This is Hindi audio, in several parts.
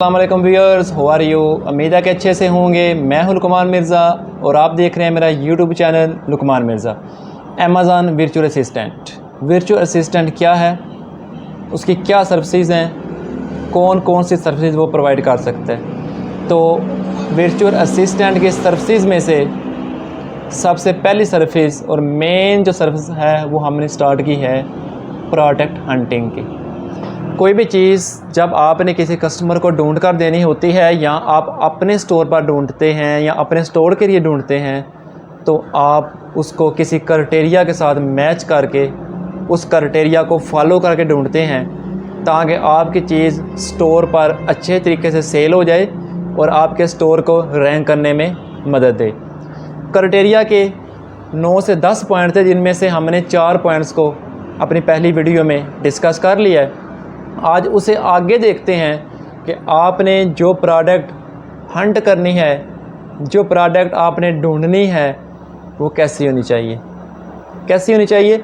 अस्सलामुअलैकुम व्यूअर्स, हाउ आर यू। उम्मीद है कि अच्छे से होंगे। मैं हूं लुकमान मिर्ज़ा और आप देख रहे हैं मेरा YouTube channel Luqman Mirza. Amazon virtual assistant. Virtual assistant क्या है, उसकी क्या सर्विसेज हैं, कौन कौन सी सर्विसेज वो प्रोवाइड कर सकता है। तो वर्चुअल असिस्टेंट की सर्विसेज में से सबसे पहली सर्विस और मेन जो सर्विस है वो हमने स्टार्ट की है प्रोडक्ट हंटिंग की। कोई भी चीज़ जब आपने किसी कस्टमर को ढूंढ कर देनी होती है या आप अपने स्टोर पर ढूंढते हैं या अपने स्टोर के लिए ढूंढते हैं, तो आप उसको किसी क्राइटेरिया के साथ मैच करके उस क्राइटेरिया को फॉलो करके ढूंढते हैं ताकि आपकी चीज़ स्टोर पर अच्छे तरीके से सेल हो जाए और आपके स्टोर को रैंक करने में मदद दे। क्राइटेरिया के 9 से 10 पॉइंट थे, जिनमें से हमने 4 पॉइंट्स को अपनी पहली वीडियो में डिस्कस कर लिया है। आज उसे आगे देखते हैं कि आपने जो प्रोडक्ट हंट करनी है, जो प्रोडक्ट आपने ढूंढनी है, वो कैसी होनी चाहिए, कैसी होनी चाहिए,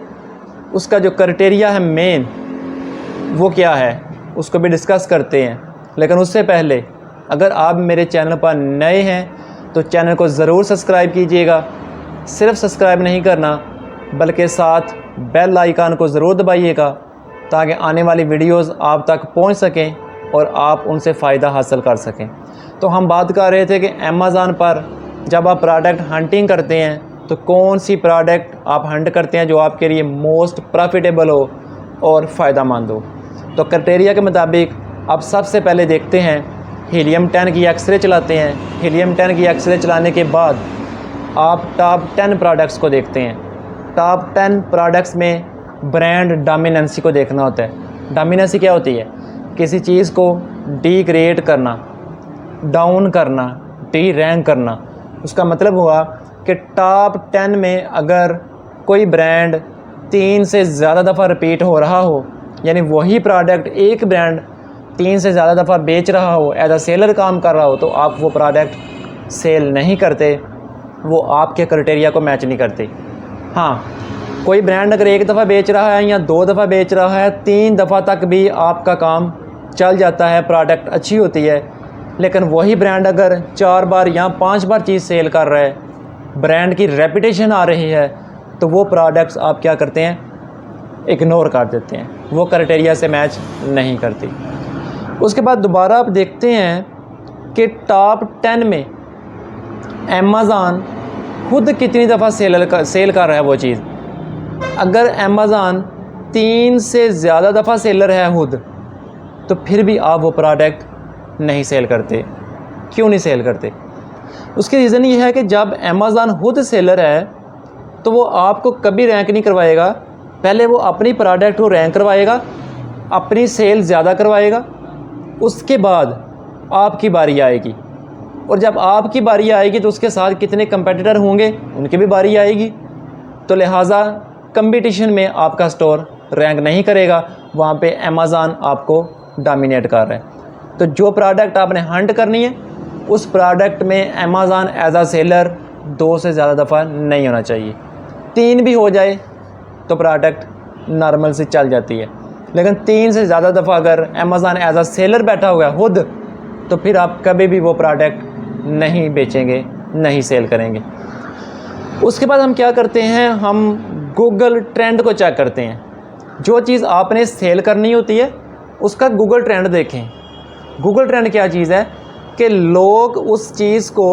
उसका जो क्राइटेरिया है मेन वो क्या है, उसको भी डिस्कस करते हैं। लेकिन उससे पहले अगर आप मेरे चैनल पर नए हैं तो चैनल को ज़रूर सब्सक्राइब कीजिएगा। सिर्फ सब्सक्राइब नहीं करना बल्कि साथ बेल आइकन को ज़रूर दबाइएगा ताकि आने वाली वीडियोस आप तक पहुंच सकें और आप उनसे फ़ायदा हासिल कर सकें। तो हम बात कर रहे थे कि अमेज़न पर जब आप प्रोडक्ट हंटिंग करते हैं तो कौन सी प्रोडक्ट आप हंट करते हैं जो आपके लिए मोस्ट प्रॉफिटेबल हो और फ़ायदा मंद हो। तो क्राइटेरिया के मुताबिक आप सबसे पहले देखते हैं हीलियम 10 की एक्सरे चलाते हैं। हीलियम 10 की एक्सरे चलाने के बाद आप टॉप 10 प्रोडक्ट्स को देखते हैं। टॉप 10 प्रोडक्ट्स में ब्रांड डोमिनेंसी को देखना होता है। डोमिनेंसी क्या होती है? किसी चीज़ को डिग्रेड करना, डाउन करना, डी रैंक करना। उसका मतलब हुआ कि टॉप 10 में अगर कोई ब्रांड 3 से ज़्यादा दफ़ा रिपीट हो रहा हो, यानी वही प्रोडक्ट एक ब्रांड 3 से ज़्यादा दफ़ा बेच रहा हो, एज अ सेलर काम कर रहा हो, तो आप वो प्रोडक्ट सेल नहीं करते, वो आपके क्राइटेरिया को मैच नहीं करते। हाँ, कोई ब्रांड अगर एक दफ़ा बेच रहा है या 2 दफ़ा बेच रहा है, 3 दफ़ा तक भी आपका काम चल जाता है, प्रोडक्ट अच्छी होती है। लेकिन वही ब्रांड अगर 4 बार या 5 बार चीज़ सेल कर रहा है, ब्रांड की रेपुटेशन आ रही है, तो वो प्रोडक्ट्स आप क्या करते हैं, इग्नोर कर देते हैं, वो क्राइटेरिया से मैच नहीं करती। उसके बाद दोबारा आप देखते हैं कि टॉप 10 में अमेज़न खुद कितनी दफ़ा सेल कर रहा है वो चीज़। अगर अमेज़न 3 से ज़्यादा दफ़ा सेलर है खुद, तो फिर भी आप वो प्रोडक्ट नहीं सेल करते। क्यों नहीं सेल करते? उसकी रीज़न ये है कि जब अमेज़न खुद सेलर है तो वो आपको कभी रैंक नहीं करवाएगा। पहले वो अपनी प्रोडक्ट को रैंक करवाएगा, अपनी सेल ज़्यादा करवाएगा, उसके बाद आपकी बारी आएगी। और जब आपकी बारी आएगी तो उसके साथ कितने कंपेटिटर होंगे, उनकी भी बारी आएगी। तो लिहाजा कंपटीशन में आपका स्टोर रैंक नहीं करेगा, वहाँ पे अमेज़न आपको डोमिनेट कर रहा है। तो जो प्रोडक्ट आपने हंट करनी है, उस प्रोडक्ट में अमेज़न एज अ सेलर 2 से ज़्यादा दफ़ा नहीं होना चाहिए। 3 भी हो जाए तो प्रोडक्ट नॉर्मल से चल जाती है, लेकिन 3 से ज़्यादा दफ़ा अगर अमेज़न एज अ सेलर बैठा हुआ है खुद, तो फिर आप कभी भी वो प्रोडक्ट नहीं बेचेंगे, नहीं सेल करेंगे। उसके बाद हम क्या करते हैं, हम गूगल ट्रेंड को चेक करते हैं। जो चीज़ आपने सेल करनी होती है उसका गूगल ट्रेंड देखें। गूगल ट्रेंड क्या चीज़ है कि लोग उस चीज़ को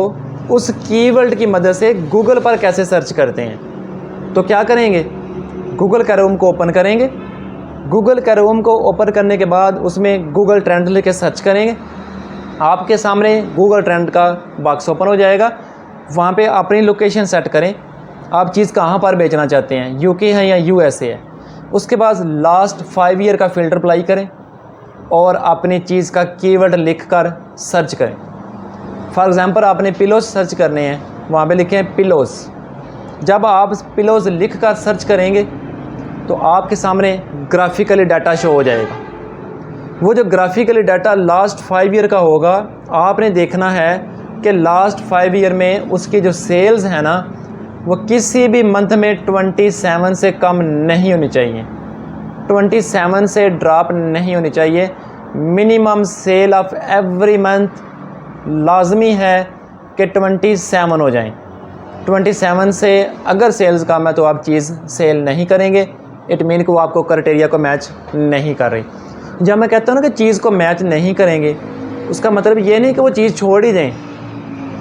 उस कीवर्ड की मदद से गूगल पर कैसे सर्च करते हैं। तो क्या करेंगे, गूगल क्रोम को ओपन करेंगे। गूगल क्रोम को ओपन करने के बाद उसमें गूगल ट्रेंड लिख के सर्च करेंगे। आपके सामने गूगल ट्रेंड का बॉक्स ओपन हो जाएगा। वहाँ पे अपनी लोकेशन सेट करें, आप चीज़ कहाँ पर बेचना चाहते हैं, यूके है या यूएसए है। उसके बाद लास्ट 5 ईयर का फ़िल्टर अप्लाई करें और अपनी चीज़ का कीवर्ड लिख कर सर्च करें। फॉर एग्ज़ाम्पल आपने पिलोस सर्च करने हैं, वहाँ पे लिखें पिलोस। जब आप पिलोस लिख कर सर्च करेंगे तो आपके सामने ग्राफिकली डाटा शो हो जाएगा। वो जो ग्राफिकली डाटा लास्ट 5 ईयर का होगा, आपने देखना है कि लास्ट 5 ईयर में उसकी जो सेल्स है ना, वो किसी भी मंथ में 27 से कम नहीं होनी चाहिए, 27 से ड्रॉप नहीं होनी चाहिए। Minimum cell of every month लाजमी है कि 27 हो जाएं। 27 से अगर सेल्स कम है तो आप चीज़ सेल नहीं करेंगे, इट मीन कि वो आपको क्राइटेरिया को मैच नहीं कर रही। जब मैं कहता हूँ ना कि चीज़ को मैच नहीं करेंगे, उसका मतलब ये नहीं कि वो चीज़ छोड़ ही दें,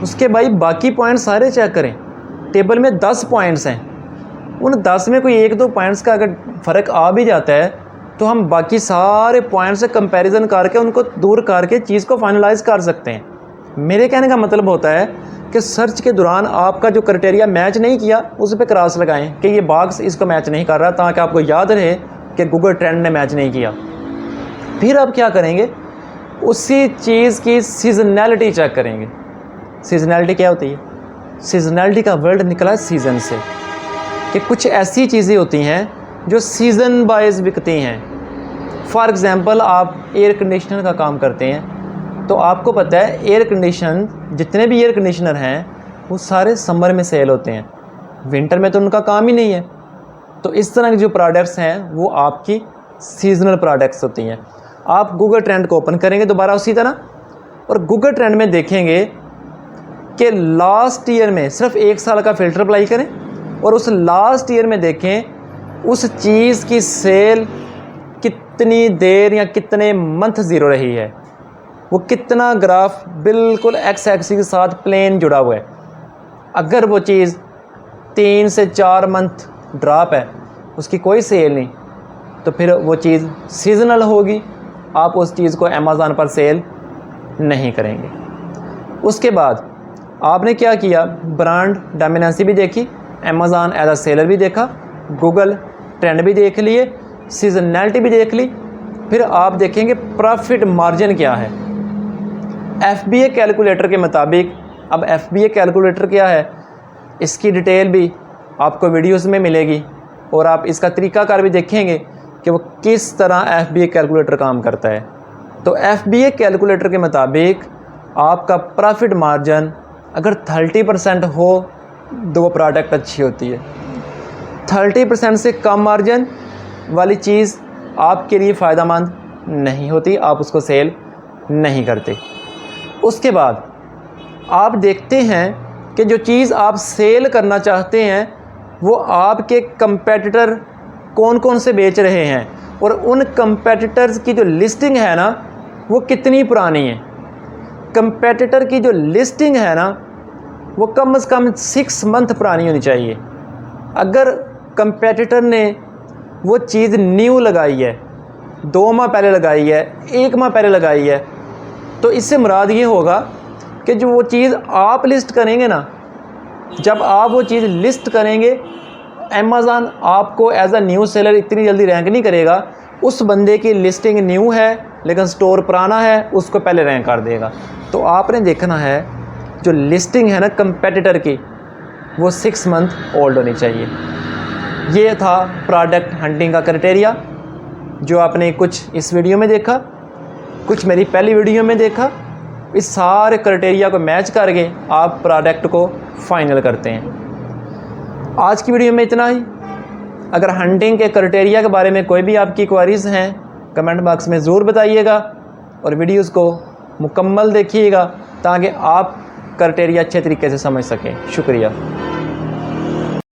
उसके भाई बाकी पॉइंट सारे चेक करें। टेबल में 10 पॉइंट्स हैं, उन 10 में कोई 1-2 पॉइंट्स का अगर फ़र्क आ भी जाता है तो हम बाकी सारे पॉइंट्स से कंपैरिजन करके उनको दूर करके चीज़ को फाइनलाइज़ कर सकते हैं। मेरे कहने का मतलब होता है कि सर्च के दौरान आपका जो क्राइटेरिया मैच नहीं किया उस पर क्रॉस लगाएं कि ये बॉक्स इसको मैच नहीं कर रहा, ताकि आपको याद रहे कि गूगल ट्रेंड ने मैच नहीं किया। फिर आप क्या करेंगे, उसी चीज़ की सीजनैलिटी चेक करेंगे। सीजनैलिटी क्या होती है? सीजनैलिटी का वर्ड निकला सीज़न से, कि कुछ ऐसी चीज़ें होती हैं जो सीज़न वाइज बिकती हैं। फॉर एग्ज़ाम्पल, आप एयर कंडीशनर का काम करते हैं तो आपको पता है एयर कंडीशन, जितने भी एयर कंडीशनर हैं वो सारे समर में सेल होते हैं, विंटर में तो उनका काम ही नहीं है। तो इस तरह के जो प्रोडक्ट्स हैं वो आपकी सीजनल प्रोडक्ट्स होती हैं। आप गूगल ट्रेंड को ओपन करेंगे दोबारा उसी तरह, और गूगल ट्रेंड में देखेंगे कि लास्ट ईयर में सिर्फ 1 साल का फ़िल्टर अप्लाई करें और उस लास्ट ईयर में देखें उस चीज़ की सेल कितनी देर या कितने मंथ ज़ीरो रही है, वो कितना ग्राफ बिल्कुल एक्स एक्सिस के साथ प्लेन जुड़ा हुआ है। अगर वो चीज़ 3 से 4 मंथ ड्रॉप है, उसकी कोई सेल नहीं, तो फिर वो चीज़ सीजनल होगी, आप उस चीज़ को अमेज़ॉन पर सेल नहीं करेंगे। उसके बाद आपने क्या किया, ब्रांड डोमिनेंसी भी देखी, अमेज़ॉन एज अ सेलर भी देखा, गूगल ट्रेंड भी देख लिए, सीजनैलिटी भी देख ली। फिर आप देखेंगे प्रॉफिट मार्जिन क्या है। FBA कैलकुलेटर के मुताबिक, अब FBA कैलकुलेटर क्या है इसकी डिटेल भी आपको वीडियोस में मिलेगी, और आप इसका तरीक़ाकार भी देखेंगे कि वो किस तरह FBA कैलकुलेटर काम करता है। तो FBA कैलकुलेटर के मुताबिक आपका प्रॉफिट मार्जिन अगर 30% हो तो वो प्रोडक्ट अच्छी होती है। 30% से कम मार्जिन वाली चीज़ आपके लिए फ़ायदेमंद नहीं होती, आप उसको सेल नहीं करते। उसके बाद आप देखते हैं कि जो चीज़ आप सेल करना चाहते हैं वो आपके कंपेटिटर कौन कौन से बेच रहे हैं, और उन कंपेटिटर्स की जो लिस्टिंग है ना वो कितनी पुरानी है। कंपेटिटर की जो लिस्टिंग है ना वो कम से कम 6 मंथ पुरानी होनी चाहिए। अगर कंपेटिटर ने वो चीज़ न्यू लगाई है, 2 माह पहले लगाई है, 1 माह पहले लगाई है, तो इससे मुराद ये होगा कि जो वो चीज़ आप लिस्ट करेंगे ना, जब आप वो चीज़ लिस्ट करेंगे अमेज़ॉन आपको एज अ न्यू सेलर इतनी जल्दी रैंक नहीं करेगा। उस बंदे की लिस्टिंग न्यू है लेकिन स्टोर पुराना है, उसको पहले रैंक कर देगा। तो आपने देखना है जो लिस्टिंग है ना कंपेटिटर की वो 6 मंथ ओल्ड होनी चाहिए। ये था प्रोडक्ट हंटिंग का क्राइटेरिया, जो आपने कुछ इस वीडियो में देखा, कुछ मेरी पहली वीडियो में देखा। इस सारे क्राइटेरिया को मैच करके आप प्रोडक्ट को फाइनल करते हैं। आज की वीडियो में इतना ही। अगर हंटिंग के क्राइटेरिया के बारे में कोई भी आपकी क्वेरीज़ हैं कमेंट बॉक्स में ज़रूर बताइएगा, और वीडियोस को मुकम्मल देखिएगा ताकि आप क्राइटेरिया अच्छे तरीके से समझ सकें। शुक्रिया।